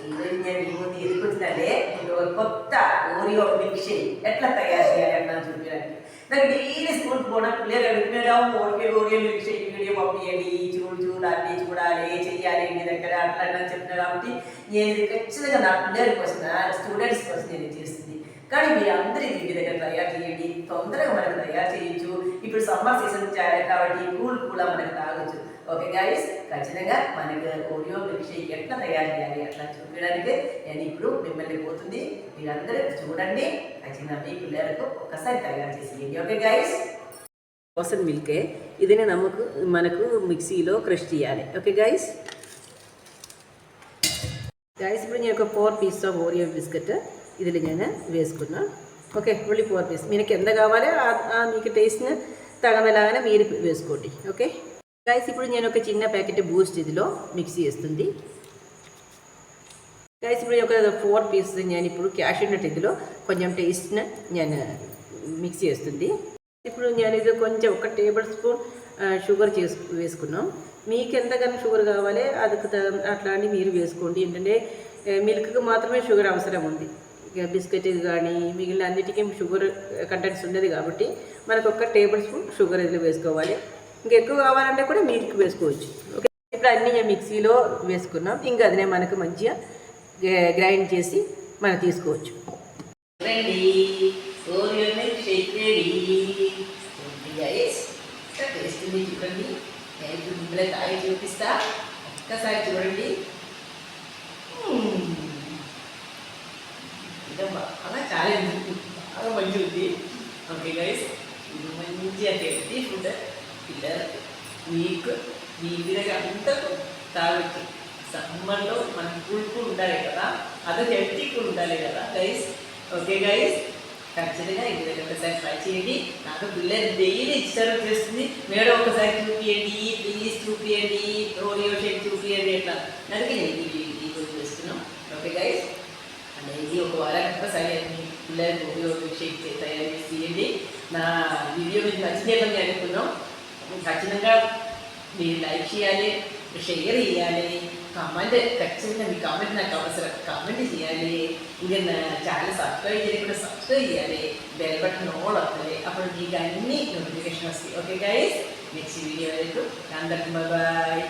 ఈరోజు నేను మీ ముందు ఎదుగుతుందంటే ఒక కొత్త ఓరియో మిల్క్ షేక్ ఎట్లా తయారు చేయాలి అట్లా చూపించడానికి. నాకు డైలీ స్కూల్కి పోవడం పిల్లలు అడుగుతున్నాం ఓరియో మిల్క్ షేక్ వీడియో పంపించండి, చూడాలి చూడాలి చెయ్యాలి మీ దగ్గర అట్లా అట్లా చెప్తున్నా కాబట్టి నేను ఇది ఖచ్చితంగా నా పిల్లల కోసం నా స్టూడెంట్స్ కోసం నేను చేస్తుంది. కానీ మీరు అందరూ ఇది మీ దగ్గర తయారు చేయండి, తొందరగా మనకు తయారు చేయొచ్చు. ఇప్పుడు సమ్మర్ సీజన్ కాబట్టి కూల్ కూడా మనకు తాగొచ్చు. ఓకే గైస్, ఖచ్చితంగా మనకు ఓరియో మిల్క్ షేక్ ఎట్లా తయారు చేయాలి అట్లా చూపించడానికి నేను ఇప్పుడు మిమ్మల్ని పోతుంది. మీరందరూ చూడండి, ఖచ్చితంగా మీ పిల్లలకు ఒకసారి తయారు చేసేయండి. ఓకే గైస్, ఫ్రోజన్ మిల్కే ఇదినే మనకు మిక్సీలో క్రష్ చేయాలి. ఓకే గైస్, ఇప్పుడు నేను ఒక 4 పీసెస్ ఆఫ్ ఓరియో బిస్కెట్ ఇదిలో నేను వేసుకున్నా. Okay, only 4 piece. మీకు ఎంత కావాలి మీకు టేస్ట్ని తగమలాగానే మీరు వేసుకోండి. ఓకే గైస్, ఇప్పుడు నేను ఒక చిన్న ప్యాకెట్ బూస్ట్ ఇదిలో మిక్సీ వేస్తుంది. గైస్, ఇప్పుడు ఒక 4 పీసెస్ నేను ఇప్పుడు క్యాష్యూ నట్ ఇదిలో కొంచెం టేస్ట్ని నేను మిక్సీ వేస్తుంది. ఇప్పుడు నేను ఇది కొంచెం 1 టేబుల్ స్పూన్ షుగర్ వేసుకున్నాం. మీకు ఎంతగానో షుగర్ కావాలి అది అట్లాంటి మీరు వేసుకోండి. ఏంటంటే మిల్క్కి మాత్రమే షుగర్ అవసరం ఉంది, బిస్కెట్ కానీ మిగిలిన అన్నిటికీ షుగర్ కంటెంట్స్ ఉండేది కాబట్టి మనకు 1 టేబుల్ స్పూన్ షుగర్ ఇదిలో వేసుకోవాలి. ఇంకా ఎక్కువ కావాలంటే కూడా మిల్క్ వేసుకోవచ్చు. ఓకే, ఇప్పుడు అన్నీ మిక్సీలో వేసుకున్నాం. ఇంకా అదినే మనకు మంచిగా గ్రైండ్ చేసి మనం తీసుకోవచ్చు. Oreo milk shake ready. చూడండి, నేను తాగి చూపిస్తా, ఒక్కసారి చూడండి. ఇంకా బాగా చాలా మంచి ఉంది. ఓకే గైస్, ఇది మంచిగా హెల్తీ ఫుడ్. పిల్లలకి మీకు మీ దగ్గర అంతకు తాగొచ్చు. సమ్మర్లో మనం కూల్ ఉండాలి కదా, అది హెల్తీ కూడా ఉండాలి కదా గైస్. ఓకే గైస్, ఖచ్చితంగా ఇంటి దగ్గర ఒకసారి ట్రై చేయండి. నాకు పిల్లలు డైలీ ఇష్టం చేస్తుంది, మేడం ఒకసారి చూపియండి ప్లీజ్, చూపియండి ఓరియో షేక్ చూపియండి ఎట్లా అందుకే నేను ఈరోజు చేస్తున్నాం. ఓకే గైస్, అంటే ఇది ఒక వారానికి ఒక్కసారి మీ పిల్లలకు ఓరియో షేక్ తయారు చేసి తీయండి. నా వీడియో మీకు నచ్చితేమని అనుకున్నాం. ఖచ్చితంగా మీరు లైక్ చేయాలి, షేర్ చేయాలి, కామెంట్ ఖచ్చితంగా మీ కామెంట్ నాకు అవసరం, కామెంట్ చేయాలి. ఇంకా నా ఛానల్ సబ్స్క్రైబ్ చేయకుండా సబ్స్క్రైబ్ చేయాలి, బెల్ బటన్ ఆల్ వస్తుంది, అప్పుడు మీకు అన్ని నోటిఫికేషన్ వస్తాయి. ఓకే గైస్, నెక్స్ట్ వీడియో వరకు అందరికి బాయ్.